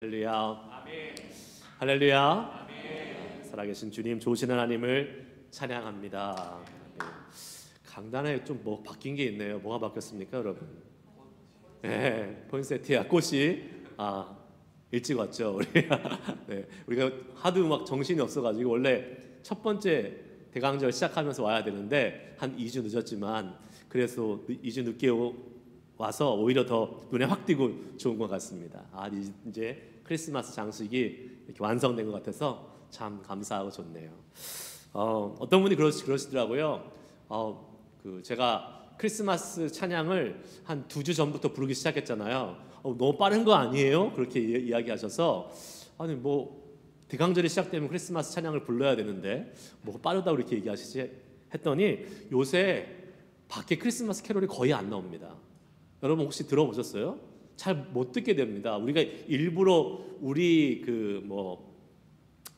할렐루야. 아멘. 할렐루야. 아멘. 살아계신 주님, 좋으신 하나님을 찬양합니다. 강단에 좀 뭐 바뀐 게 있네요. 뭐가 바뀌었습니까, 여러분? 네, 포인세티아 꽃이 일찍 왔죠. 우리가 하도 막 정신이 없어가지고 원래 첫 번째 대강절 시작하면서 와야 되는데 한 2주 늦었지만 그래서 2주 늦게 와서 오히려 더 눈에 확 띄고 좋은 것 같습니다. 이제 크리스마스 장식이 이렇게 완성된 것 같아서 참 감사하고 좋네요. 어떤 분이 그러시더라고요. 제가 크리스마스 찬양을 한 2주 전부터 부르기 시작했잖아요. 너무 빠른 거 아니에요? 그렇게 이야기하셔서 아니 뭐 대강절이 시작되면 크리스마스 찬양을 불러야 되는데 뭐 빠르다고 이렇게 얘기하시지 했더니 요새 밖에 크리스마스 캐롤이 거의 안 나옵니다. 여러분 혹시 들어보셨어요? 잘 못 듣게 됩니다. 우리가 일부러 우리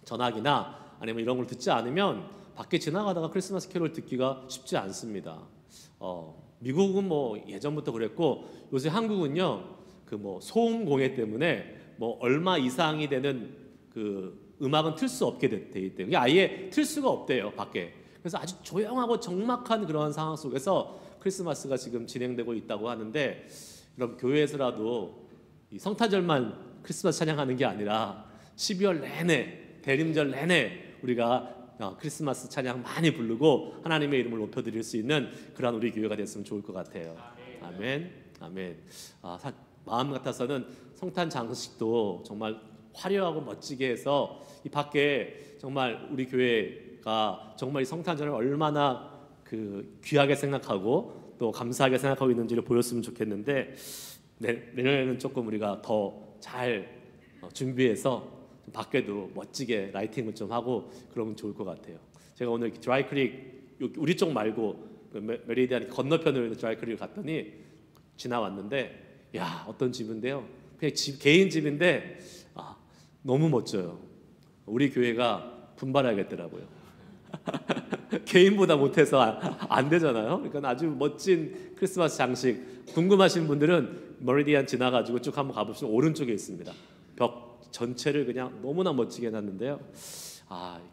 전화기나 아니면 이런 걸 듣지 않으면 밖에 지나가다가 크리스마스 캐롤 듣기가 쉽지 않습니다. 미국은 뭐 예전부터 그랬고 요새 한국은요 소음 공해 때문에 얼마 이상이 되는 음악은 틀 수 없게 돼 있대요. 아예 틀 수가 없대요 밖에. 그래서 아주 조용하고 적막한 그런 상황 속에서 크리스마스가 지금 진행되고 있다고 하는데, 여러분 교회에서라도 이 성탄절만 크리스마스 찬양하는 게 아니라 12월 내내 대림절 내내 우리가 크리스마스 찬양 많이 부르고 하나님의 이름을 높여드릴 수 있는 그런 우리 교회가 됐으면 좋을 것 같아요. 아멘, 아멘. 마음 같아서는 성탄 장식도 정말 화려하고 멋지게 해서 이 밖에 정말 우리 교회가 정말 이 성탄절을 얼마나 귀하게 생각하고 또 감사하게 생각하고 있는지를 보였으면 좋겠는데, 내년에는 조금 우리가 더 잘 준비해서 밖에도 멋지게 라이팅을 좀 하고 그러면 좋을 것 같아요. 제가 오늘 드라이크릭 우리 쪽 말고 메리디안 건너편으로 드라이크릭을 갔더니 지나왔는데 어떤 집인데요, 그냥 개인 집인데 너무 멋져요. 우리 교회가 분발해야겠더라고요. 개인보다 못해서 안 되잖아요. 그러니까 아주 멋진 크리스마스 장식, 궁금하신 분들은 머리디안 지나가지고 쭉 한번 가보시면 오른쪽에 있습니다. 벽 전체를 그냥 너무나 멋지게 해놨는데요.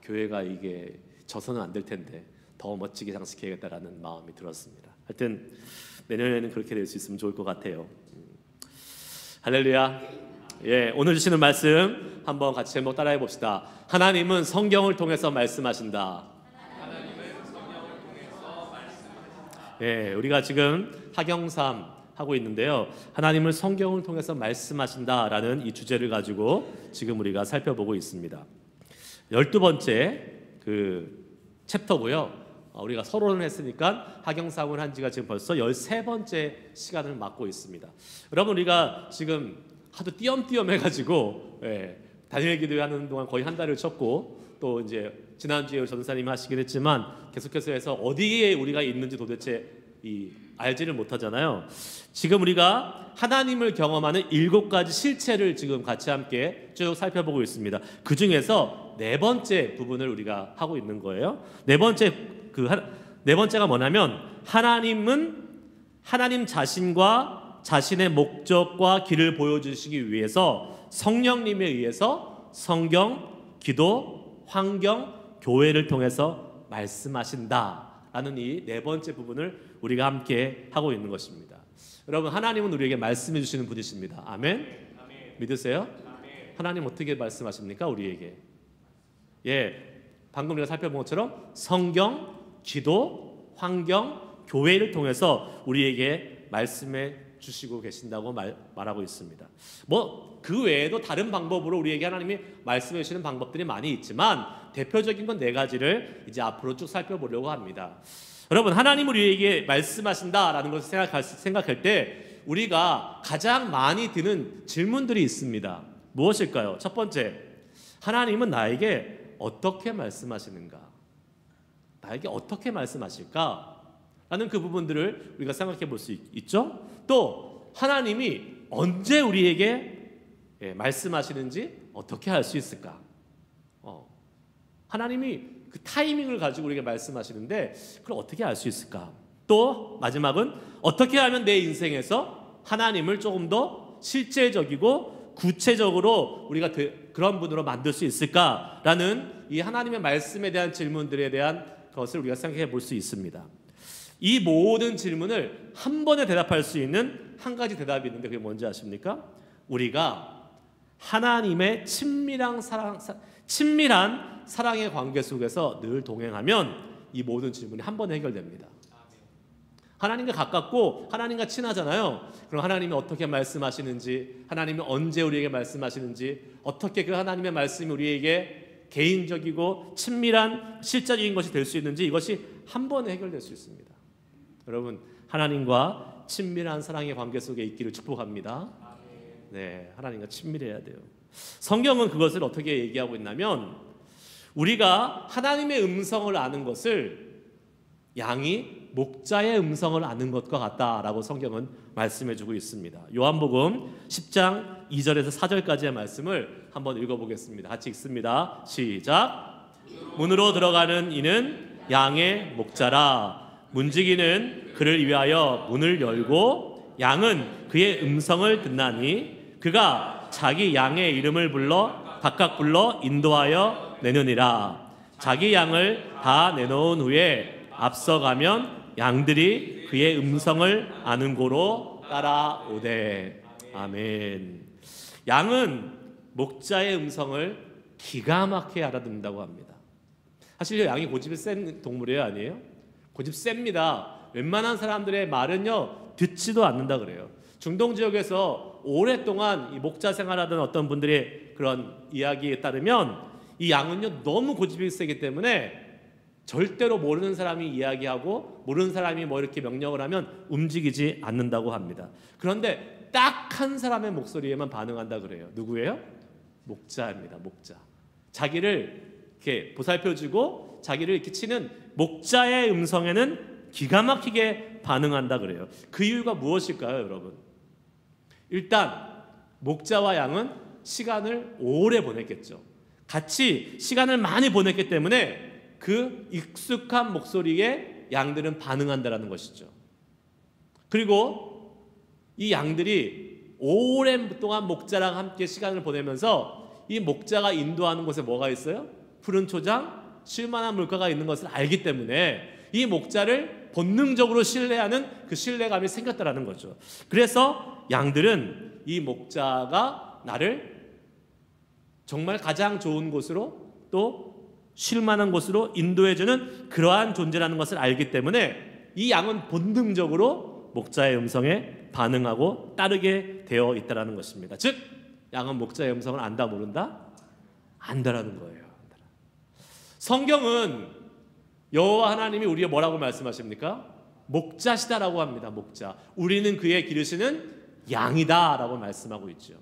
교회가 이게 져서는 안 될 텐데 더 멋지게 장식해야겠다라는 마음이 들었습니다. 하여튼 내년에는 그렇게 될 수 있으면 좋을 것 같아요. 할렐루야. 오늘 주시는 말씀 한번 같이 제목 따라해 봅시다. 하나님은 성경을 통해서 말씀하신다. 우리가 지금 하경삼 하고 있는데요, 하나님을 성경을 통해서 말씀하신다라는 이 주제를 가지고 지금 우리가 살펴보고 있습니다. 12번째 챕터고요. 우리가 서론을 했으니까 하경삼을 한 지가 지금 벌써 13번째 시간을 맞고 있습니다. 여러분 우리가 지금 하도 띄엄띄엄 해가지고 다니엘 기도회 하는 동안 거의 한 달을 쳤고, 또 이제 지난주에 전사님이 하시긴 했지만 계속해서 해서 어디에 우리가 있는지 도대체 알지를 못하잖아요. 지금 우리가 하나님을 경험하는 7가지 실체를 지금 같이 함께 쭉 살펴보고 있습니다. 그 중에서 4번째 부분을 우리가 하고 있는 거예요. 네 번째가 뭐냐면, 하나님은 하나님 자신과 자신의 목적과 길을 보여주시기 위해서 성령님에 의해서 성경, 기도, 환경, 교회를 통해서 말씀하신다라는 이 4번째 부분을 우리가 함께 하고 있는 것입니다. 여러분 하나님은 우리에게 말씀해 주시는 분이십니다. 아멘? 믿으세요? 하나님 어떻게 말씀하십니까? 우리에게 방금 우리가 살펴본 것처럼 성경, 기도, 환경, 교회를 통해서 우리에게 말씀해 주시고 계신다고 말하고 있습니다. 그 외에도 다른 방법으로 우리에게 하나님이 말씀해 주시는 방법들이 많이 있지만 대표적인 건 4가지를 이제 앞으로 쭉 살펴보려고 합니다. 여러분 하나님은 우리에게 말씀하신다라는 것을 생각할 때 우리가 가장 많이 드는 질문들이 있습니다. 무엇일까요? 첫 번째, 하나님은 나에게 어떻게 말씀하시는가? 나에게 어떻게 말씀하실까? 라는 그 부분들을 우리가 생각해 볼 수 있죠. 또 하나님이 언제 우리에게 말씀하시는지 어떻게 알 수 있을까? 하나님이 그 타이밍을 가지고 우리에게 말씀하시는데 그걸 어떻게 알 수 있을까? 또 마지막은 어떻게 하면 내 인생에서 하나님을 조금 더 실제적이고 구체적으로 우리가 그런 분으로 만들 수 있을까라는 이 하나님의 말씀에 대한 질문들에 대한 것을 우리가 생각해 볼 수 있습니다. 이 모든 질문을 한 번에 대답할 수 있는 한 가지 대답이 있는데 그게 뭔지 아십니까? 우리가 하나님의 친밀한 사랑의 관계 속에서 늘 동행하면 이 모든 질문이 한 번에 해결됩니다. 하나님과 가깝고 하나님과 친하잖아요. 그럼 하나님이 어떻게 말씀하시는지, 하나님이 언제 우리에게 말씀하시는지, 어떻게 그 하나님의 말씀이 우리에게 개인적이고 친밀한 실제적인 것이 될 수 있는지, 이것이 한 번에 해결될 수 있습니다. 여러분, 하나님과 친밀한 사랑의 관계 속에 있기를 축복합니다. 네, 하나님과 친밀해야 돼요. 성경은 그것을 어떻게 얘기하고 있냐면, 우리가 하나님의 음성을 아는 것을 양이 목자의 음성을 아는 것과 같다라고 성경은 말씀해주고 있습니다. 요한복음 10장 2절에서 4절까지의 말씀을 한번 읽어보겠습니다. 같이 읽습니다. 시작. 문으로 들어가는 이는 양의 목자라. 문지기는 그를 위하여 문을 열고 양은 그의 음성을 듣나니 그가 자기 양의 이름을 각각 불러 인도하여 내느니라. 자기 양을 다 내놓은 후에 앞서가면 양들이 그의 음성을 아는 고로 따라오되. 아멘. 양은 목자의 음성을 기가 막히게 알아듣는다고 합니다. 사실 양이 고집이 센 동물이에요, 아니에요? 고집 셉니다. 웬만한 사람들의 말은요 듣지도 않는다 그래요. 중동 지역에서 오랫동안 이 목자 생활하던 어떤 분들의 그런 이야기에 따르면 이 양은요 너무 고집이 세기 때문에 절대로 모르는 사람이 이야기하고 모르는 사람이 뭐 이렇게 명령을 하면 움직이지 않는다고 합니다. 그런데 딱 한 사람의 목소리에만 반응한다 그래요. 누구예요? 목자입니다. 목자. 자기를 이렇게 보살펴주고 자기를 이렇게 치는 목자의 음성에는 기가 막히게 반응한다 그래요. 그 이유가 무엇일까요, 여러분? 일단 목자와 양은 시간을 오래 보냈겠죠. 같이 시간을 많이 보냈기 때문에 그 익숙한 목소리에 양들은 반응한다라는 것이죠. 그리고 이 양들이 오랜 동안 목자랑 함께 시간을 보내면서 이 목자가 인도하는 곳에 뭐가 있어요? 푸른 초장, 쉴만한 물가가 있는 것을 알기 때문에 이 목자를 본능적으로 신뢰하는 그 신뢰감이 생겼다라는 거죠. 그래서 양들은 이 목자가 나를 정말 가장 좋은 곳으로 또 쉴만한 곳으로 인도해주는 그러한 존재라는 것을 알기 때문에 이 양은 본능적으로 목자의 음성에 반응하고 따르게 되어 있다는 것입니다. 즉 양은 목자의 음성을 안다 모른다? 안다라는 거예요. 성경은 여호와 하나님이 우리에게 뭐라고 말씀하십니까? 목자시다라고 합니다. 목자. 우리는 그의 기르시는 양이다라고 말씀하고 있죠.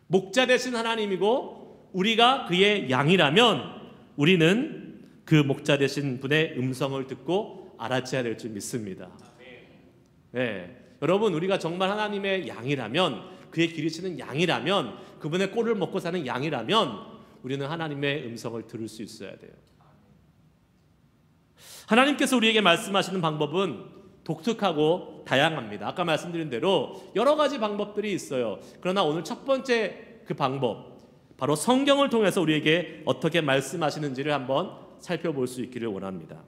목자 되신 하나님이고 우리가 그의 양이라면 우리는 그 목자 되신 분의 음성을 듣고 알아채야 될 줄 믿습니다. 네. 여러분, 우리가 정말 하나님의 양이라면, 그의 기르시는 양이라면, 그분의 꼴을 먹고 사는 양이라면 우리는 하나님의 음성을 들을 수 있어야 돼요. 하나님께서 우리에게 말씀하시는 방법은 독특하고 다양합니다. 아까 말씀드린 대로 여러 가지 방법들이 있어요. 그러나 오늘 첫 번째 그 방법, 바로 성경을 통해서 우리에게 어떻게 말씀하시는지를 한번 살펴볼 수 있기를 원합니다.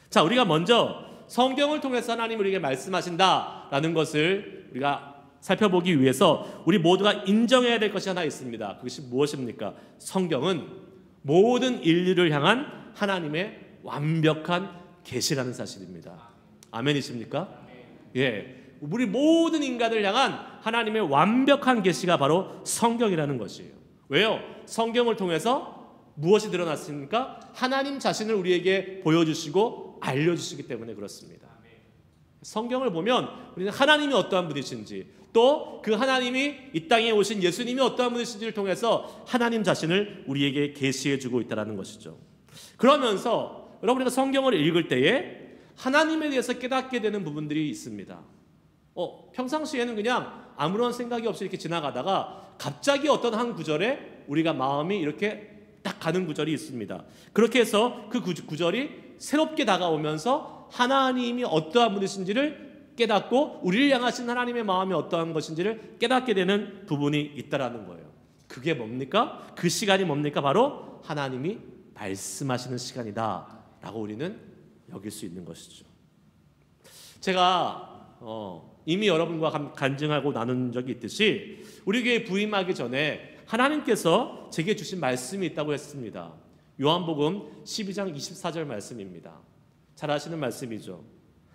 자, 우리가 먼저 성경을 통해서 하나님 우리에게 말씀하신다라는 것을 우리가 살펴보기 위해서 우리 모두가 인정해야 될 것이 하나 있습니다. 그것이 무엇입니까? 성경은 모든 인류를 향한 하나님의 완벽한 계시라는 사실입니다. 아멘이십니까? 예, 우리 모든 인간을 향한 하나님의 완벽한 계시가 바로 성경이라는 것이에요. 왜요? 성경을 통해서 무엇이 드러났습니까? 하나님 자신을 우리에게 보여주시고 알려주시기 때문에 그렇습니다. 성경을 보면 우리는 하나님이 어떠한 분이신지, 또 그 하나님이 이 땅에 오신 예수님이 어떠한 분이신지를 통해서 하나님 자신을 우리에게 계시해주고 있다는 것이죠. 그러면서 여러분, 우리가 성경을 읽을 때에 하나님에 대해서 깨닫게 되는 부분들이 있습니다. 평상시에는 그냥 아무런 생각이 없이 이렇게 지나가다가 갑자기 어떤 한 구절에 우리가 마음이 이렇게 딱 가는 구절이 있습니다. 그렇게 해서 그 구절이 새롭게 다가오면서 하나님이 어떠한 분이신지를 깨닫고 우리를 향하신 하나님의 마음이 어떠한 것인지를 깨닫게 되는 부분이 있다라는 거예요. 그게 뭡니까? 그 시간이 뭡니까? 바로 하나님이 말씀하시는 시간이다라고 우리는 여길 수 있는 것이죠. 제가 이미 여러분과 간증하고 나눈 적이 있듯이 우리 교회 부임하기 전에 하나님께서 제게 주신 말씀이 있다고 했습니다. 요한복음 12장 24절 말씀입니다. 잘 아시는 말씀이죠.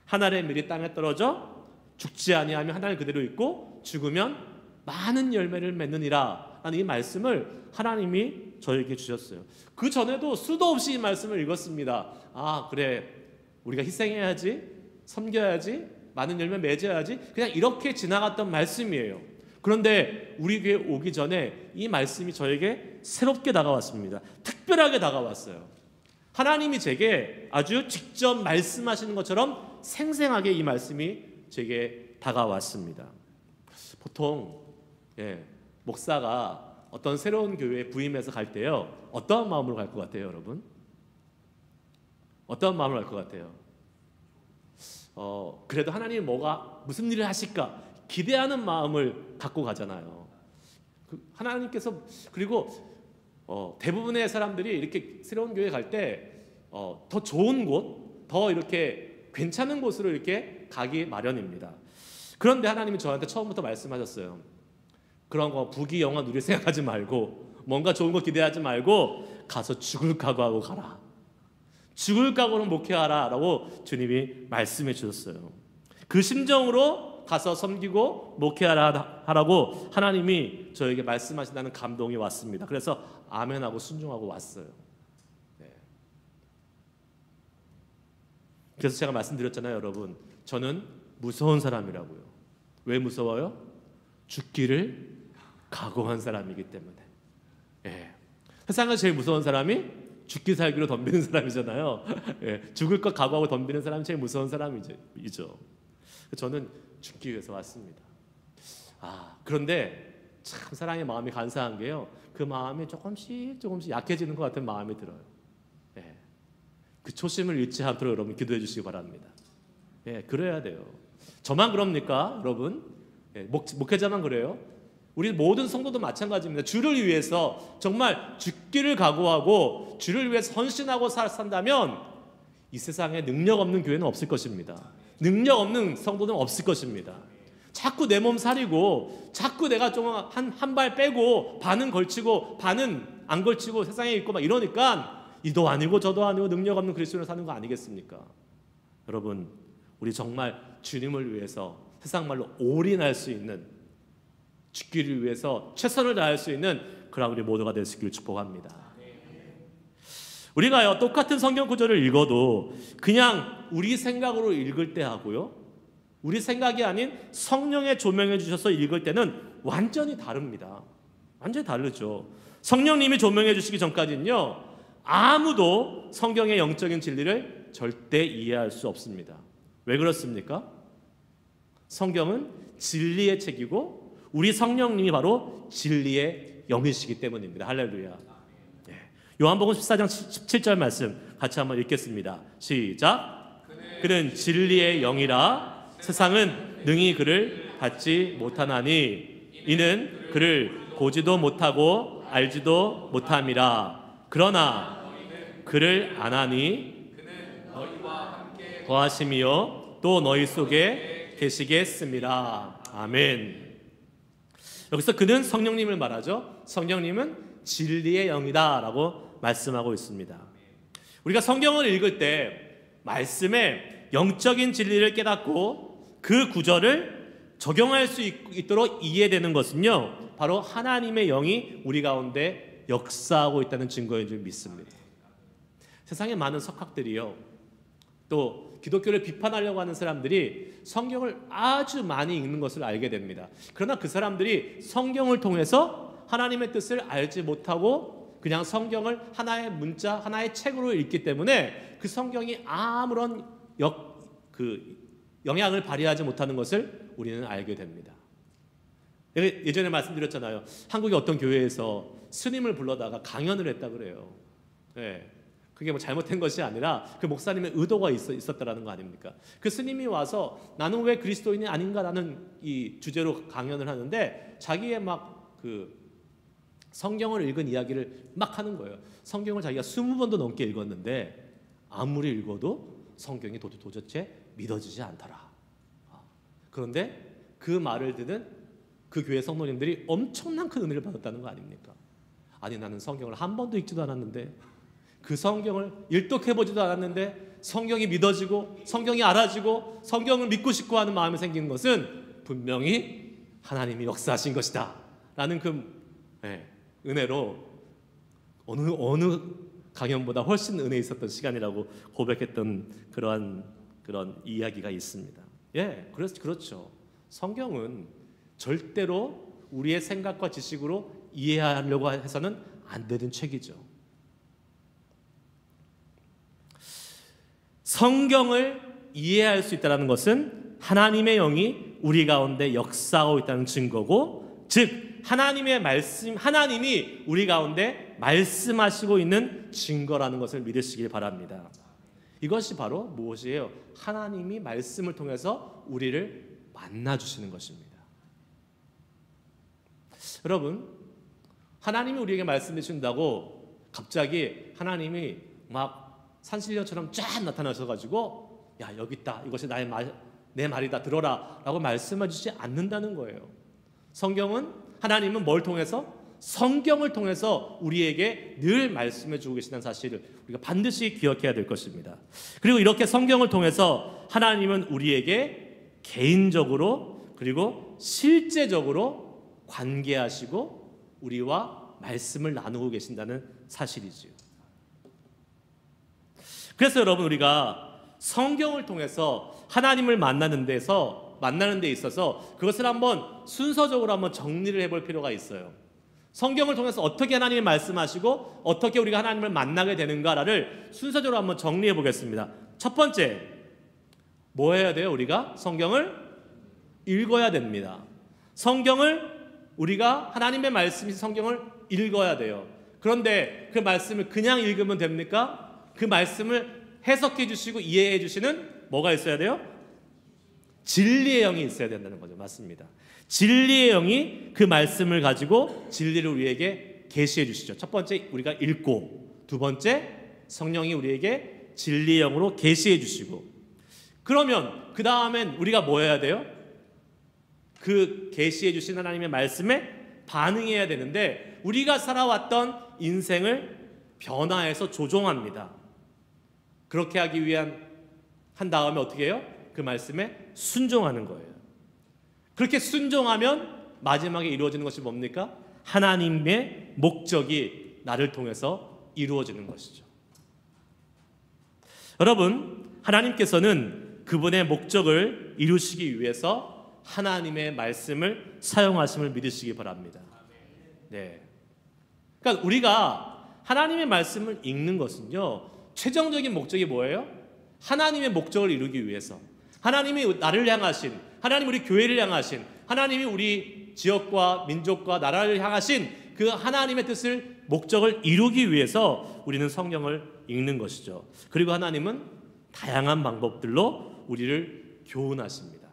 하늘의 밀이 땅에 떨어져 죽지 아니하면 하늘 그대로 있고 죽으면 많은 열매를 맺느니라 라는 이 말씀을 하나님이 저에게 주셨어요. 그 전에도 수도 없이 이 말씀을 읽었습니다. 아, 그래, 우리가 희생해야지, 섬겨야지, 많은 열매 맺어야지, 그냥 이렇게 지나갔던 말씀이에요. 그런데 우리 교회 오기 전에 이 말씀이 저에게 새롭게 다가왔습니다. 특별하게 다가왔어요. 하나님이 제게 아주 직접 말씀하시는 것처럼 생생하게 이 말씀이 제게 다가왔습니다. 보통 목사가 어떤 새로운 교회에 부임해서 갈 때요, 어떠한 마음으로 갈 것 같아요, 여러분? 어떠한 마음으로 갈 것 같아요? 그래도 하나님이 무슨 일을 하실까 기대하는 마음을 갖고 가잖아요. 하나님께서, 그리고 대부분의 사람들이 이렇게 새로운 교회 갈 때 더 좋은 곳, 더 이렇게 괜찮은 곳으로 이렇게 가기 마련입니다. 그런데 하나님이 저한테 처음부터 말씀하셨어요. 그런 거 부귀 영화 누릴 생각하지 말고, 뭔가 좋은 거 기대하지 말고 가서 죽을 각오하고 가라. 죽을 각오로 목회하라 라고 주님이 말씀해 주셨어요. 그 심정으로 가서 섬기고 목회하라고 하나님이 저에게 말씀하신다는 감동이 왔습니다. 그래서 아멘하고 순종하고 왔어요. 그래서 제가 말씀드렸잖아요, 여러분. 저는 무서운 사람이라고요. 왜 무서워요? 죽기를 각오한 사람이기 때문에. 세상에서 제일 무서운 사람이 죽기 살기로 덤비는 사람이잖아요. 죽을 것 각오하고 덤비는 사람이 제일 무서운 사람이죠. 저는 죽기 위해서 왔습니다. 그런데 참 사랑의 마음이 간사한 게요, 그 마음이 조금씩 약해지는 것 같은 마음이 들어요. 그 초심을 잃지 않도록 여러분 기도해 주시기 바랍니다. 그래야 돼요. 저만 그럽니까, 여러분? 목회자만 그래요? 우리 모든 성도도 마찬가지입니다. 주를 위해서 정말 죽기를 각오하고 주를 위해서 헌신하고 산다면 이 세상에 능력 없는 교회는 없을 것입니다. 능력 없는 성도는 없을 것입니다. 자꾸 내 몸 사리고, 자꾸 내가 좀 한 발 빼고 반은 걸치고 반은 안 걸치고 세상에 있고 막 이러니까 이도 아니고 저도 아니고 능력 없는 그리스도인으로 사는 거 아니겠습니까? 여러분, 우리 정말 주님을 위해서 세상 말로 올인할 수 있는, 죽기를 위해서 최선을 다할 수 있는 그런 우리 모두가 될 수 있기를 축복합니다. 우리가요, 똑같은 성경 구절을 읽어도 그냥 우리 생각으로 읽을 때 하고요, 우리 생각이 아닌 성령의 조명해 주셔서 읽을 때는 완전히 다릅니다. 완전히 다르죠. 성령님이 조명해 주시기 전까지는요, 아무도 성경의 영적인 진리를 절대 이해할 수 없습니다. 왜 그렇습니까? 성경은 진리의 책이고 우리 성령님이 바로 진리의 영이시기 때문입니다. 할렐루야. 요한복음 14장 17절 말씀 같이 한번 읽겠습니다. 시작. 그는 진리의 영이라 세상은 능히 그를 받지 못하나니 이는 그를 보지도 못하고 알지도 못함이라. 그러나 그를 아나니 거하심이요 또 너희 속에 계시겠습니다. 아멘. 여기서 그는 성령님을 말하죠. 성령님은 진리의 영이다 라고 말씀하고 있습니다. 우리가 성경을 읽을 때 말씀에 영적인 진리를 깨닫고 그 구절을 적용할 수 있도록 이해되는 것은요, 바로 하나님의 영이 우리 가운데 역사하고 있다는 증거인 줄 믿습니다. 세상에 많은 석학들이요, 또 기독교를 비판하려고 하는 사람들이 성경을 아주 많이 읽는 것을 알게 됩니다. 그러나 그 사람들이 성경을 통해서 하나님의 뜻을 알지 못하고 그냥 성경을 하나의 문자, 하나의 책으로 읽기 때문에 그 성경이 아무런 영향을 발휘하지 못하는 것을 우리는 알게 됩니다. 예전에 말씀드렸잖아요. 한국의 어떤 교회에서 스님을 불러다가 강연을 했다 그래요. 그게 뭐 잘못된 것이 아니라 그 목사님의 의도가 있었다라는 거 아닙니까? 그 스님이 와서 나는 왜 그리스도인이 아닌가라는 이 주제로 강연을 하는데 자기의 막 그 성경을 읽은 이야기를 막 하는 거예요. 성경을 자기가 20번도 넘게 읽었는데 아무리 읽어도 성경이 도대체 믿어지지 않더라. 그런데 그 말을 듣는 그 교회 성도님들이 엄청난 큰 은혜를 받았다는 거 아닙니까? 아니 나는 성경을 한 번도 읽지도 않았는데 그 성경을 일독해보지도 않았는데 성경이 믿어지고 성경이 알아지고 성경을 믿고 싶고 하는 마음이 생긴 것은 분명히 하나님이 역사하신 것이다 라는 그 은혜로 어느 강연보다 훨씬 은혜 있었던 시간이라고 고백했던 그런 이야기가 있습니다. 그렇죠. 성경은 절대로 우리의 생각과 지식으로 이해하려고 해서는 안 되는 책이죠. 성경을 이해할 수 있다는 것은 하나님의 영이 우리 가운데 역사하고 있다는 증거고, 즉 하나님의 말씀, 하나님이 우리 가운데 말씀하시고 있는 증거라는 것을 믿으시길 바랍니다. 이것이 바로 무엇이에요? 하나님이 말씀을 통해서 우리를 만나주시는 것입니다. 여러분, 하나님이 우리에게 말씀해 주신다고 갑자기 하나님이 막 산신령처럼 쫙 나타나셔가지고 야 여기 있다, 이것이 내 말이다, 들어라 라고 말씀해 주지 않는다는 거예요. 성경은, 하나님은 뭘 통해서? 성경을 통해서 우리에게 늘 말씀해 주고 계시다는 사실을 우리가 반드시 기억해야 될 것입니다. 그리고 이렇게 성경을 통해서 하나님은 우리에게 개인적으로 그리고 실제적으로 관계하시고 우리와 말씀을 나누고 계신다는 사실이지요. 그래서 여러분, 우리가 성경을 통해서 하나님을 만나는 데 있어서 그것을 한번 순서적으로 한번 정리를 해볼 필요가 있어요. 성경을 통해서 어떻게 하나님이 말씀하시고 어떻게 우리가 하나님을 만나게 되는가를 순서적으로 한번 정리해 보겠습니다. 첫 번째, 뭐 해야 돼요? 우리가 성경을 읽어야 됩니다. 우리가 하나님의 말씀이 성경을 읽어야 돼요. 그런데 그 말씀을 그냥 읽으면 됩니까? 그 말씀을 해석해 주시고 이해해 주시는 뭐가 있어야 돼요? 진리의 영이 있어야 된다는 거죠. 맞습니다. 진리의 영이 그 말씀을 가지고 진리를 우리에게 계시해 주시죠. 첫 번째, 우리가 읽고, 두 번째, 성령이 우리에게 진리의 영으로 계시해 주시고, 그러면 그 다음엔 우리가 뭐 해야 돼요? 그 계시해 주신 하나님의 말씀에 반응해야 되는데 우리가 살아왔던 인생을 변화해서 조종합니다. 그렇게 하기 위한 한 다음에 어떻게 해요? 그 말씀에 순종하는 거예요. 그렇게 순종하면 마지막에 이루어지는 것이 뭡니까? 하나님의 목적이 나를 통해서 이루어지는 것이죠. 여러분, 하나님께서는 그분의 목적을 이루시기 위해서 하나님의 말씀을 사용하심을 믿으시기 바랍니다. 그러니까 우리가 하나님의 말씀을 읽는 것은요, 최종적인 목적이 뭐예요? 하나님의 목적을 이루기 위해서, 하나님이 나를 향하신, 하나님 우리 교회를 향하신, 하나님이 우리 지역과 민족과 나라를 향하신 그 하나님의 뜻을, 목적을 이루기 위해서 우리는 성경을 읽는 것이죠. 그리고 하나님은 다양한 방법들로 우리를 교훈하십니다.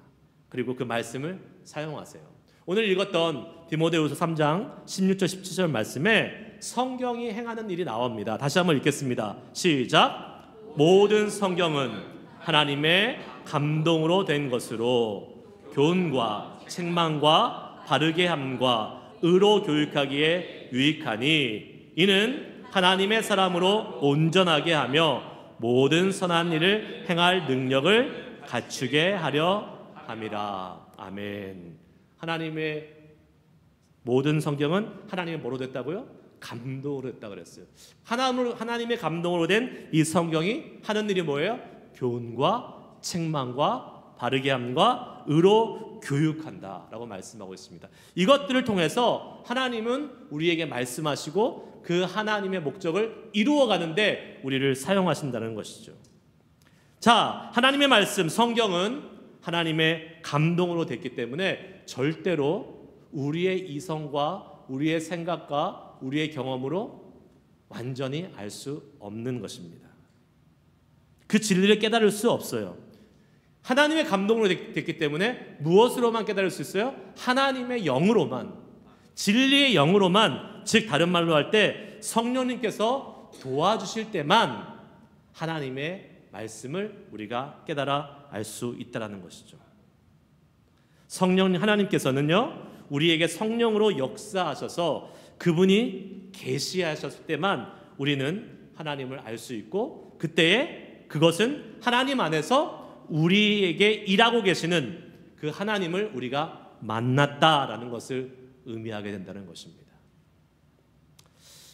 그리고 그 말씀을 사용하세요. 오늘 읽었던 디모데후서 3장 16절 17절 말씀에 성경이 행하는 일이 나옵니다. 다시 한번 읽겠습니다. 시작. 모든 성경은 하나님의 감동으로 된 것으로 교훈과 책망과 바르게 함과 의로 교육하기에 유익하니 이는 하나님의 사람으로 온전하게 하며 모든 선한 일을 행할 능력을 갖추게 하려 함이라. 아멘. 하나님의 모든 성경은 하나님의 뭐로 됐다고요? 감동으로 됐다 그랬어요. 하나님의 감동으로 된 이 성경이 하는 일이 뭐예요? 교훈과 책망과 바르게 함과 의로 교육한다라고 말씀하고 있습니다. 이것들을 통해서 하나님은 우리에게 말씀하시고 그 하나님의 목적을 이루어가는데 우리를 사용하신다는 것이죠. 자, 하나님의 말씀, 성경은 하나님의 감동으로 됐기 때문에 절대로 우리의 이성과 우리의 생각과 우리의 경험으로 완전히 알 수 없는 것입니다. 그 진리를 깨달을 수 없어요. 하나님의 감동으로 됐기 때문에 무엇으로만 깨달을 수 있어요? 하나님의 영으로만, 진리의 영으로만, 즉 다른 말로 할 때 성령님께서 도와주실 때만 하나님의 말씀을 우리가 깨달아 알 수 있다는 것이죠. 성령 하나님께서는요, 우리에게 성령으로 역사하셔서 그분이 계시하셨을 때만 우리는 하나님을 알 수 있고, 그때에 그것은 하나님 안에서 우리에게 일하고 계시는 그 하나님을 우리가 만났다라는 것을 의미하게 된다는 것입니다.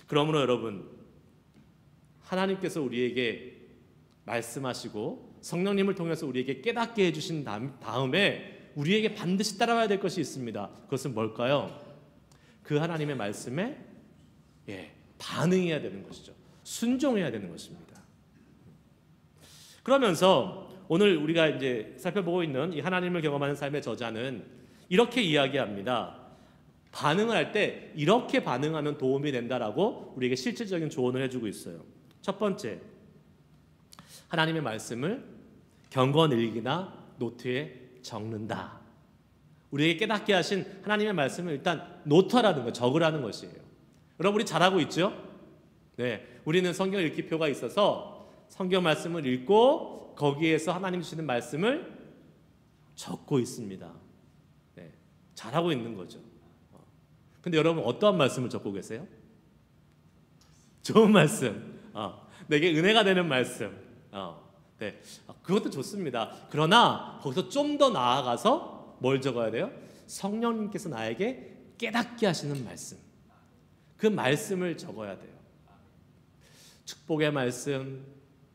그러므로 여러분, 하나님께서 우리에게 말씀하시고 성령님을 통해서 우리에게 깨닫게 해주신 다음에 우리에게 반드시 따라와야 될 것이 있습니다. 그것은 뭘까요? 그 하나님의 말씀에 반응해야 되는 것이죠. 순종해야 되는 것입니다. 그러면서 오늘 우리가 이제 살펴보고 있는 이 하나님을 경험하는 삶의 저자는 이렇게 이야기합니다. 반응을 할 때 이렇게 반응하면 도움이 된다라고 우리에게 실질적인 조언을 해주고 있어요. 첫 번째, 하나님의 말씀을 경건 일기나 노트에 적는다. 우리에게 깨닫게 하신 하나님의 말씀을 일단 노트하라는 거, 적으라는 것이에요. 여러분, 우리 잘하고 있죠? 네, 우리는 성경 읽기표가 있어서 성경 말씀을 읽고 거기에서 하나님 주시는 말씀을 적고 있습니다. 네, 잘하고 있는 거죠. 근데 여러분, 어떠한 말씀을 적고 계세요? 좋은 말씀, 내게 은혜가 되는 말씀, 네, 그것도 좋습니다. 그러나 거기서 좀 더 나아가서 뭘 적어야 돼요? 성령님께서 나에게 깨닫게 하시는 말씀, 그 말씀을 적어야 돼요. 축복의 말씀,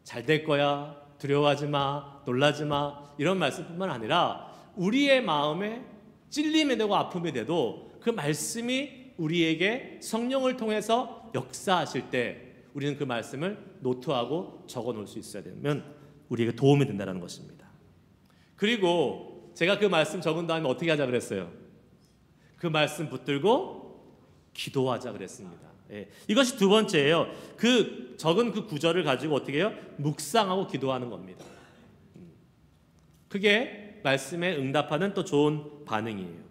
잘 될 거야, 두려워하지 마, 놀라지 마, 이런 말씀뿐만 아니라 우리의 마음에 찔림이 되고 아픔이 돼도 그 말씀이 우리에게 성령을 통해서 역사하실 때 우리는 그 말씀을 노트하고 적어 놓을 수 있어야 되면 우리에게 도움이 된다는 것입니다. 그리고 제가 그 말씀 적은 다음에 어떻게 하자 그랬어요? 그 말씀 붙들고 기도하자 그랬습니다. 이것이 두 번째예요. 그 적은 그 구절을 가지고 어떻게 해요? 묵상하고 기도하는 겁니다. 그게 말씀에 응답하는 또 좋은 반응이에요.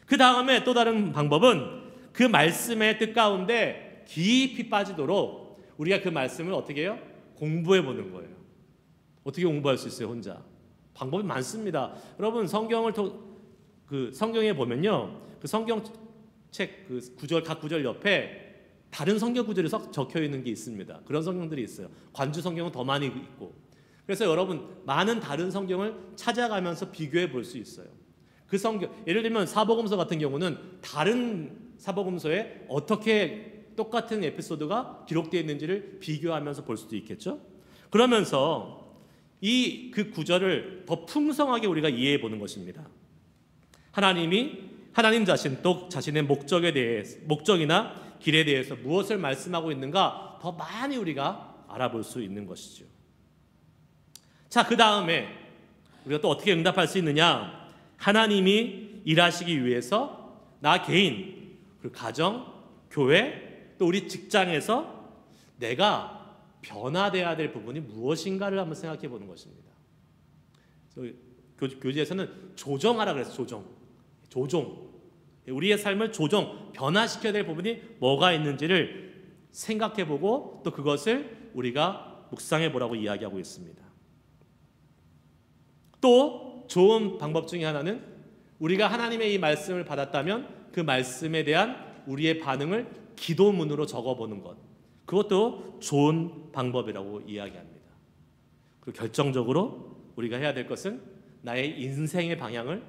그 다음에 또 다른 방법은 그 말씀의 뜻 가운데 깊이 빠지도록 우리가 그 말씀을 어떻게 해요? 공부해 보는 거예요. 어떻게 공부할 수 있어요, 혼자? 방법이 많습니다. 여러분, 성경에 보면요, 그 성경책 그 구절, 각 구절 옆에 다른 성경 구절이 적혀 있는 게 있습니다. 그런 성경들이 있어요. 관주 성경은 더 많이 있고. 그래서 여러분, 많은 다른 성경을 찾아가면서 비교해 볼 수 있어요. 그 성경, 예를 들면 사복음서 같은 경우는 다른 사복음서에 어떻게 똑같은 에피소드가 기록되어 있는지를 비교하면서 볼 수도 있겠죠. 그러면서 그 구절을 더 풍성하게 우리가 이해해 보는 것입니다. 하나님 자신 또 자신의 목적이나 길에 대해서 무엇을 말씀하고 있는가 더 많이 우리가 알아볼 수 있는 것이죠. 자, 그 다음에 우리가 또 어떻게 응답할 수 있느냐? 하나님이 일하시기 위해서 나 개인, 그리고 가정, 교회, 또 우리 직장에서 내가 변화돼야 될 부분이 무엇인가를 한번 생각해 보는 것입니다. 교재에서는 조정하라 그랬어요. 조정. 우리의 삶을 변화시켜야 될 부분이 뭐가 있는지를 생각해 보고 또 그것을 우리가 묵상해 보라고 이야기하고 있습니다. 또 좋은 방법 중에 하나는 우리가 하나님의 이 말씀을 받았다면 그 말씀에 대한 우리의 반응을 기도문으로 적어보는 것, 그것도 좋은 방법이라고 이야기합니다. 그리고 결정적으로 우리가 해야 될 것은 나의 인생의 방향을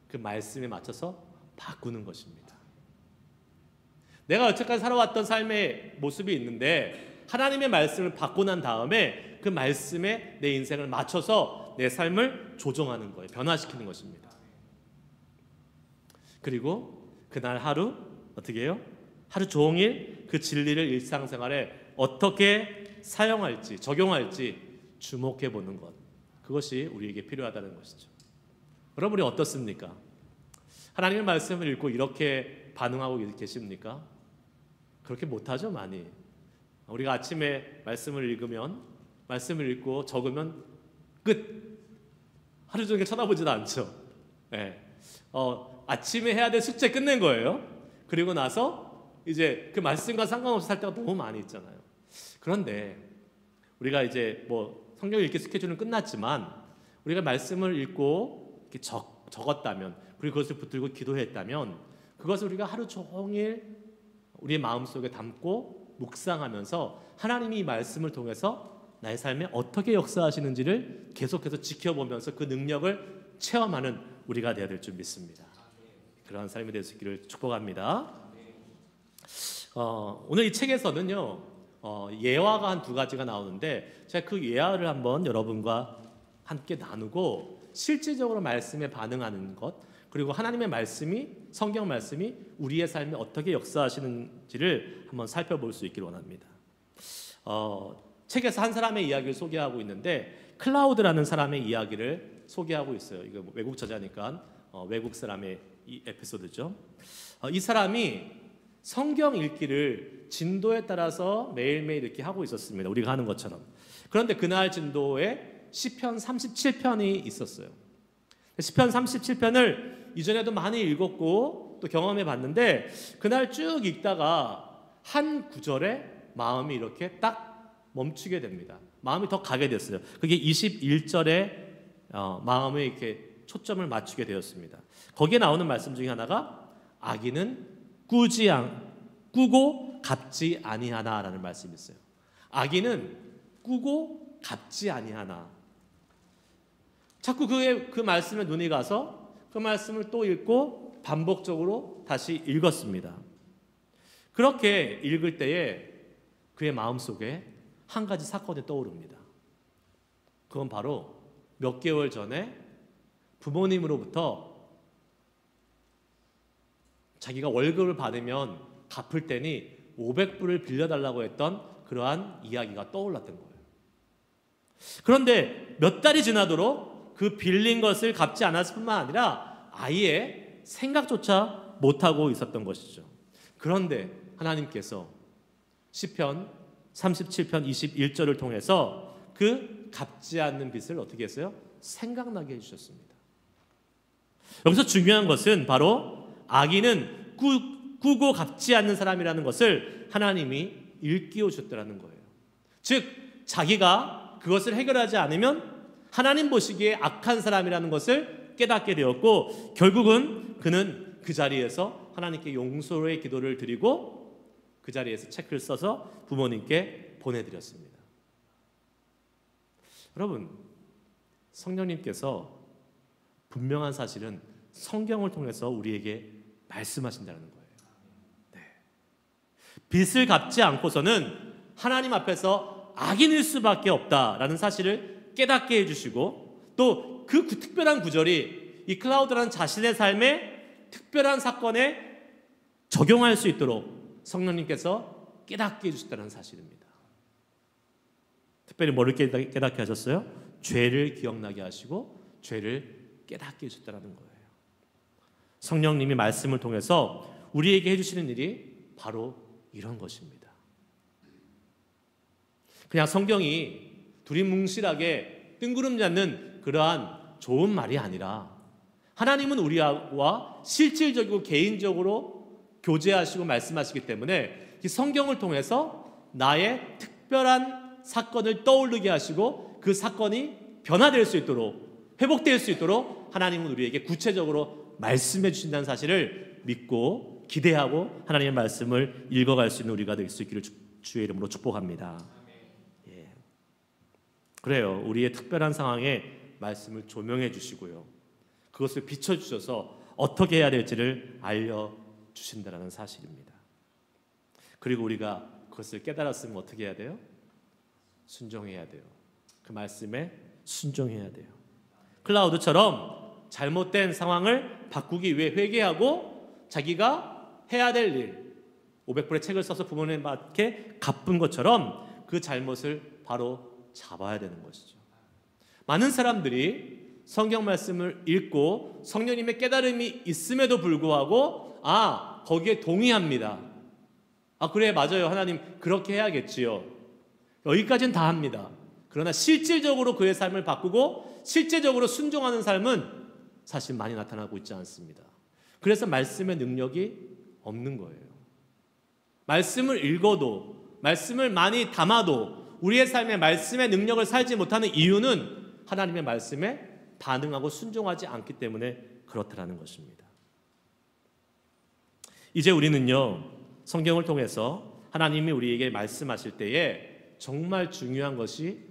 그 말씀에 맞춰서 바꾸는 것입니다. 내가 여태까지 살아왔던 삶의 모습이 있는데 하나님의 말씀을 받고 난 다음에 그 말씀에 내 인생을 맞춰서 내 삶을 조정하는 거예요. 변화시키는 것입니다. 그리고 그날 하루 어떻게 해요? 하루 종일 그 진리를 일상생활에 어떻게 사용할지, 적용할지 주목해 보는 것, 그것이 우리에게 필요하다는 것이죠. 여러분이 어떻습니까? 하나님의 말씀을 읽고 이렇게 반응하고 계십니까? 그렇게 못하죠, 많이. 우리가 아침에 말씀을 읽고 적으면 끝. 하루 종일 쳐다보지도 않죠. 예. 아침에 해야 될 숙제 끝낸 거예요. 그리고 나서 이제 그 말씀과 상관없이 살 때가 너무 많이 있잖아요. 그런데 우리가 이제 뭐 성경 읽기 스케줄은 끝났지만 우리가 말씀을 읽고 이렇게 적었다면, 그리고 그것을 붙들고 기도했다면, 그것을 우리가 하루 종일 우리의 마음속에 담고 묵상하면서 하나님이 이 말씀을 통해서 나의 삶에 어떻게 역사하시는지를 계속해서 지켜보면서 그 능력을 체험하는 우리가 되어야 될 줄 믿습니다. 그러한 삶이 될 수 있기를 축복합니다. 오늘 이 책에서는요, 예화가 한 두 가지가 나오는데 제가 그 예화를 한번 여러분과 함께 나누고 실질적으로 말씀에 반응하는 것, 그리고 하나님의 말씀이, 성경 말씀이 우리의 삶에 어떻게 역사하시는지를 한번 살펴볼 수 있기를 원합니다. 책에서 한 사람의 이야기를 소개하고 있는데 클라우드라는 사람의 이야기를 소개하고 있어요. 이거 외국 저자니까 외국 사람의 이 에피소드죠. 이 사람이 성경 읽기를 진도에 따라서 매일매일 이렇게 하고 있었습니다. 우리가 하는 것처럼. 그런데 그날 진도에 시편 37편이 있었어요. 시편 37편을 이전에도 많이 읽었고 또 경험해 봤는데 그날 쭉 읽다가 한 구절에 마음이 이렇게 딱 멈추게 됩니다. 마음이 더 가게 됐어요. 그게 21절에 마음에 이렇게 초점을 맞추게 되었습니다. 거기에 나오는 말씀 중에 하나가 악인은 꾸고 갚지 아니하나라는 말씀이 있어요. 악인은 꾸고 갚지 아니하나. 자꾸 그 말씀에 눈이 가서 그 말씀을 또 읽고 반복적으로 다시 읽었습니다. 그렇게 읽을 때에 그의 마음속에 한 가지 사건이 떠오릅니다. 그건 바로 몇 개월 전에 부모님으로부터 자기가 월급을 받으면 갚을 때니 500불을 빌려달라고 했던 그러한 이야기가 떠올랐던 거예요. 그런데 몇 달이 지나도록 그 빌린 것을 갚지 않았을 뿐만 아니라 아예 생각조차 못하고 있었던 것이죠. 그런데 하나님께서 시편 37편 21절을 통해서 그 갚지 않는 빚을 어떻게 했어요? 생각나게 해주셨습니다. 여기서 중요한 것은 바로 악인은 꾸고 갚지 않는 사람이라는 것을 하나님이 일깨워 주셨다는 거예요. 즉 자기가 그것을 해결하지 않으면 하나님 보시기에 악한 사람이라는 것을 깨닫게 되었고, 결국은 그는 그 자리에서 하나님께 용서의 기도를 드리고 그 자리에서 체크를 써서 부모님께 보내드렸습니다. 여러분, 성령님께서 분명한 사실은 성경을 통해서 우리에게 말씀하신다는 거예요. 네. 빚을 갚지 않고서는 하나님 앞에서 악인일 수밖에 없다라는 사실을 깨닫게 해주시고, 또 그 특별한 구절이 이 클라우드라는 자신의 삶에 특별한 사건에 적용할 수 있도록 성령님께서 깨닫게 해주셨다는 사실입니다. 특별히 뭐를 깨닫게 하셨어요? 죄를 기억나게 하시고 죄를 깨닫게 해주셨다는 거예요. 성령님이 말씀을 통해서 우리에게 해주시는 일이 바로 이런 것입니다. 그냥 성경이 두리뭉실하게 뜬구름 잡는 그러한 좋은 말이 아니라 하나님은 우리와 실질적이고 개인적으로 교제하시고 말씀하시기 때문에 이 성경을 통해서 나의 특별한 사건을 떠오르게 하시고 그 사건이 변화될 수 있도록, 회복될 수 있도록 하나님은 우리에게 구체적으로 말씀해 주신다는 사실을 믿고 기대하고 하나님의 말씀을 읽어갈 수 있는 우리가 될 수 있기를 주의 이름으로 축복합니다. 예. 그래요. 우리의 특별한 상황에 말씀을 조명해 주시고요, 그것을 비춰주셔서 어떻게 해야 될지를 알려주신다는 사실입니다. 그리고 우리가 그것을 깨달았으면 어떻게 해야 돼요? 순종해야 돼요. 그 말씀에 순종해야 돼요. 클라우드처럼 잘못된 상황을 바꾸기 위해 회개하고 자기가 해야 될 일, 500불의 책을 써서 부모님께 갚은 것처럼 그 잘못을 바로 잡아야 되는 것이죠. 많은 사람들이 성경 말씀을 읽고 성령님의 깨달음이 있음에도 불구하고 거기에 동의합니다. 아, 그래, 맞아요. 하나님, 그렇게 해야겠지요. 여기까지는 다 합니다. 그러나 실질적으로 그의 삶을 바꾸고 실제적으로 순종하는 삶은 사실 많이 나타나고 있지 않습니다. 그래서 말씀의 능력이 없는 거예요. 말씀을 읽어도, 말씀을 많이 담아도 우리의 삶에 말씀의 능력을 살지 못하는 이유는 하나님의 말씀에 반응하고 순종하지 않기 때문에 그렇다라는 것입니다. 이제 우리는요, 성경을 통해서 하나님이 우리에게 말씀하실 때에 정말 중요한 것이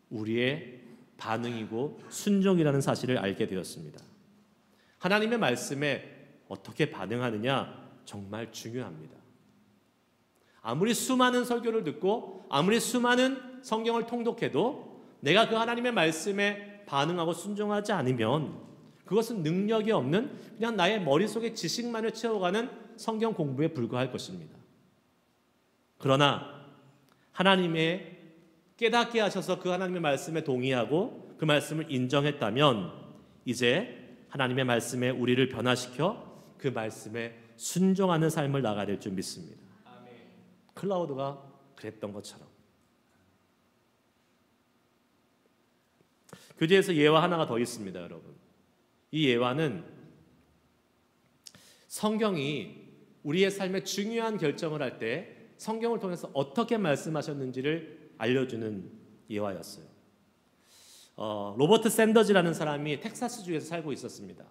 우리의 반응이고 순종이라는 사실을 알게 되었습니다. 하나님의 말씀에 어떻게 반응하느냐 정말 중요합니다. 아무리 수많은 설교를 듣고 아무리 수많은 성경을 통독해도 내가 그 하나님의 말씀에 반응하고 순종하지 않으면 그것은 능력이 없는 그냥 나의 머릿속에 지식만을 채워가는 성경 공부에 불과할 것입니다. 그러나 하나님의 깨닫게 하셔서 그 하나님의 말씀에 동의하고 그 말씀을 인정했다면 이제 하나님의 말씀에 우리를 변화시켜 그 말씀에 순종하는 삶을 나가야 될 줄 믿습니다. 아멘. 클라우드가 그랬던 것처럼. 교재에서 예화 하나가 더 있습니다, 여러분. 이 예화는 성경이 우리의 삶에 중요한 결정을 할 때 성경을 통해서 어떻게 말씀하셨는지를 알려주는 예화였어요. 로버트 샌더즈라는 사람이 텍사스주에서 살고 있었습니다.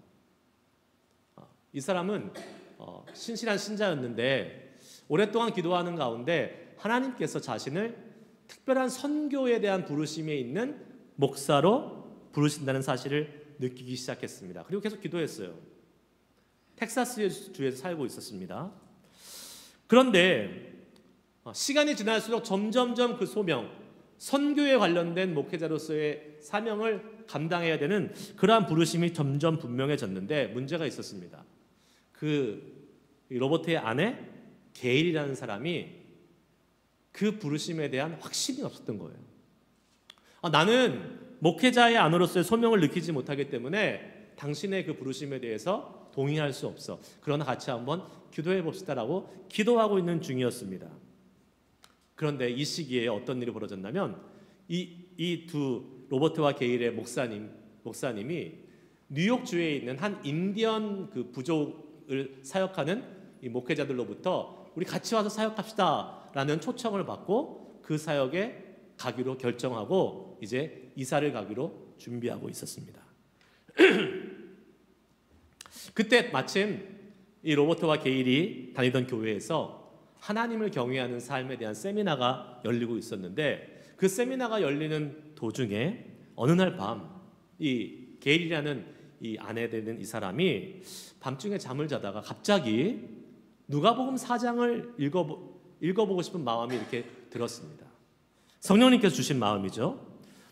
이 사람은 신실한 신자였는데 오랫동안 기도하는 가운데 하나님께서 자신을 특별한 선교에 대한 부르심에 있는 목사로 부르신다는 사실을 느끼기 시작했습니다. 그리고 계속 기도했어요. 텍사스주에서 살고 있었습니다. 그런데 시간이 지날수록 점점점 그 소명, 선교에 관련된 목회자로서의 사명을 감당해야 되는 그러한 부르심이 점점 분명해졌는데 문제가 있었습니다. 그 로버트의 아내 게일이라는 사람이 그 부르심에 대한 확신이 없었던 거예요. 나는 목회자의 아내로서의 소명을 느끼지 못하기 때문에 당신의 그 부르심에 대해서 동의할 수 없어. 그러나 같이 한번 기도해 봅시다라고 기도하고 있는 중이었습니다. 그런데 이 시기에 어떤 일이 벌어졌냐면 이 두 로버트와 게일의 목사님이 뉴욕주에 있는 한 인디언 그 부족을 사역하는 이 목회자들로부터 우리 같이 와서 사역합시다라는 초청을 받고 그 사역에 가기로 결정하고 이제 이사를 가기로 준비하고 있었습니다. 그때 마침 이 로버트와 게일이 다니던 교회에서 하나님을 경외하는 삶에 대한 세미나가 열리고 있었는데 그 세미나가 열리는 도중에 어느 날 밤 이 게일이라는 이 아내 되는 이 사람이 밤중에 잠을 자다가 갑자기 누가복음 4장을 읽어보고 싶은 마음이 이렇게 들었습니다. 성령님께서 주신 마음이죠.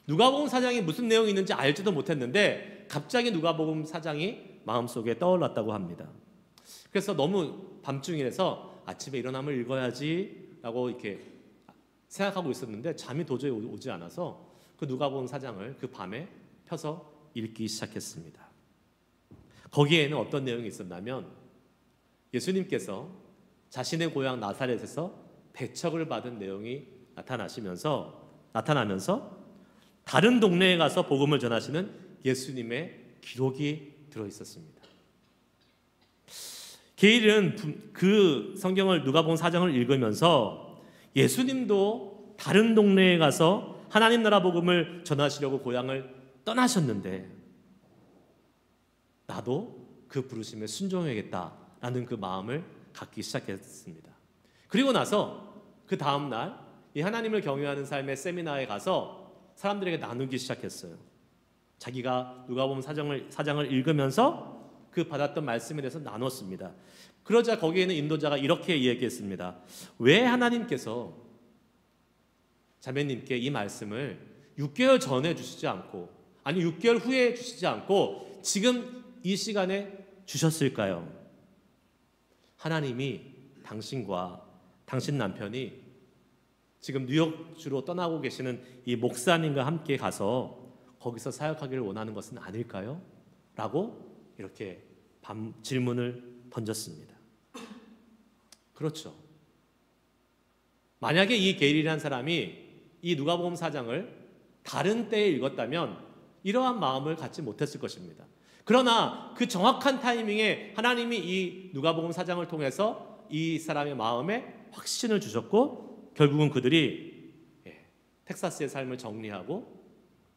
누가복음 4장이 무슨 내용이 있는지 알지도 못했는데 갑자기 누가복음 4장이 마음속에 떠올랐다고 합니다. 그래서 너무 밤중이라서 아침에 일어나면 읽어야지 라고 이렇게 생각하고 있었는데 잠이 도저히 오지 않아서 그 누가복음 4장을 그 밤에 펴서 읽기 시작했습니다. 거기에는 어떤 내용이 있었냐면 예수님께서 자신의 고향 나사렛에서 배척을 받은 내용이 나타나면서 다른 동네에 가서 복음을 전하시는 예수님의 기록이 들어있었습니다. 게일은 그 성경을 누가복음 4장을 읽으면서 예수님도 다른 동네에 가서 하나님 나라 복음을 전하시려고 고향을 떠나셨는데 나도 그 부르심에 순종해야겠다라는 그 마음을 갖기 시작했습니다. 그리고 나서 그 다음 날 이 하나님을 경외하는 삶의 세미나에 가서 사람들에게 나누기 시작했어요. 자기가 누가복음 4장을 읽으면서 그 받았던 말씀에 대해서 나눴습니다. 그러자 거기에는 인도자가 이렇게 이야기했습니다. 왜 하나님께서 자매님께 이 말씀을 6개월 전에 주시지 않고 아니 6개월 후에 주시지 않고 지금 이 시간에 주셨을까요? 하나님이 당신과 당신 남편이 지금 뉴욕주로 떠나고 계시는 이 목사님과 함께 가서 거기서 사역하기를 원하는 것은 아닐까요? 라고 이렇게 질문을 던졌습니다. 그렇죠. 만약에 이 게일이라는 사람이 이 누가복음 4장을 다른 때에 읽었다면 이러한 마음을 갖지 못했을 것입니다. 그러나 그 정확한 타이밍에 하나님이 이 누가복음 4장을 통해서 이 사람의 마음에 확신을 주셨고, 결국은 그들이 텍사스의 삶을 정리하고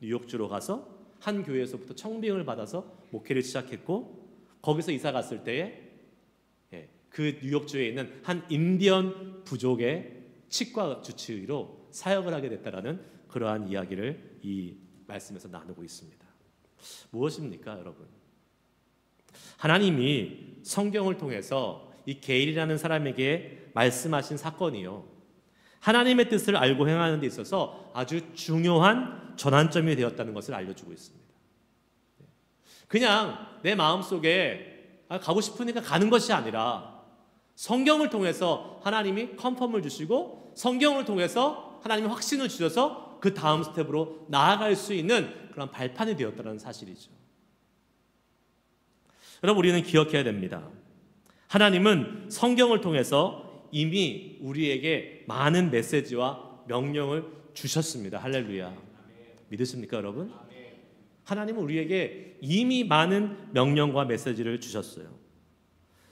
뉴욕주로 가서 한 교회에서부터 청빙을 받아서 목회를 시작했고, 거기서 이사 갔을 때에 그 뉴욕주에 있는 한 인디언 부족의 치과 주치의로 사역을 하게 됐다라는 그러한 이야기를 이 말씀에서 나누고 있습니다. 무엇입니까, 여러분? 하나님이 성경을 통해서 이 게일이라는 사람에게 말씀하신 사건이요, 하나님의 뜻을 알고 행하는 데 있어서 아주 중요한 전환점이 되었다는 것을 알려주고 있습니다. 그냥 내 마음속에 가고 싶으니까 가는 것이 아니라 성경을 통해서 하나님이 컨펌을 주시고, 성경을 통해서 하나님이 확신을 주셔서 그 다음 스텝으로 나아갈 수 있는 그런 발판이 되었다는 사실이죠. 여러분, 우리는 기억해야 됩니다. 하나님은 성경을 통해서 이미 우리에게 많은 메시지와 명령을 주셨습니다. 할렐루야. 믿으십니까, 여러분? 하나님은 우리에게 이미 많은 명령과 메시지를 주셨어요.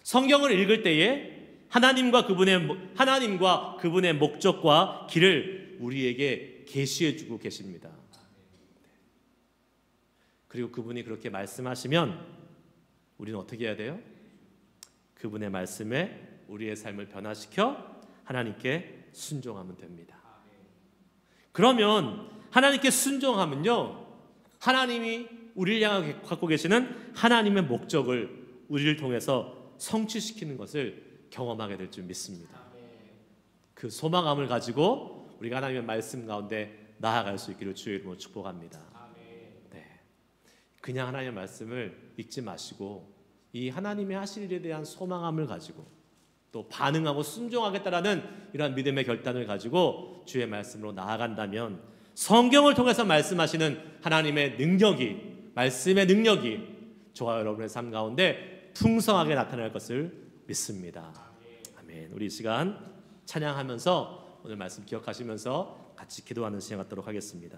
성경을 읽을 때에 하나님과 그분의 목적과 길을 우리에게 계시해 주고 계십니다. 그리고 그분이 그렇게 말씀하시면 우리는 어떻게 해야 돼요? 그분의 말씀에 우리의 삶을 변화시켜 하나님께 순종하면 됩니다. 그러면 하나님께 순종하면요, 하나님이 우리를 향하게 갖고 계시는 하나님의 목적을 우리를 통해서 성취시키는 것을 경험하게 될 줄 믿습니다. 그 소망함을 가지고 우리가 하나님의 말씀 가운데 나아갈 수 있기를 주의 이름으로 축복합니다. 네. 그냥 하나님의 말씀을 읽지 마시고 이 하나님의 하실 일에 대한 소망함을 가지고 또 반응하고 순종하겠다라는 이러한 믿음의 결단을 가지고 주의 말씀으로 나아간다면 성경을 통해서 말씀하시는 하나님의 능력이, 말씀의 능력이 저와 여러분의 삶 가운데 풍성하게 나타날 것을 믿습니다. 아멘. 우리 이 시간 찬양하면서 오늘 말씀 기억하시면서 같이 기도하는 시간 갖도록 하겠습니다.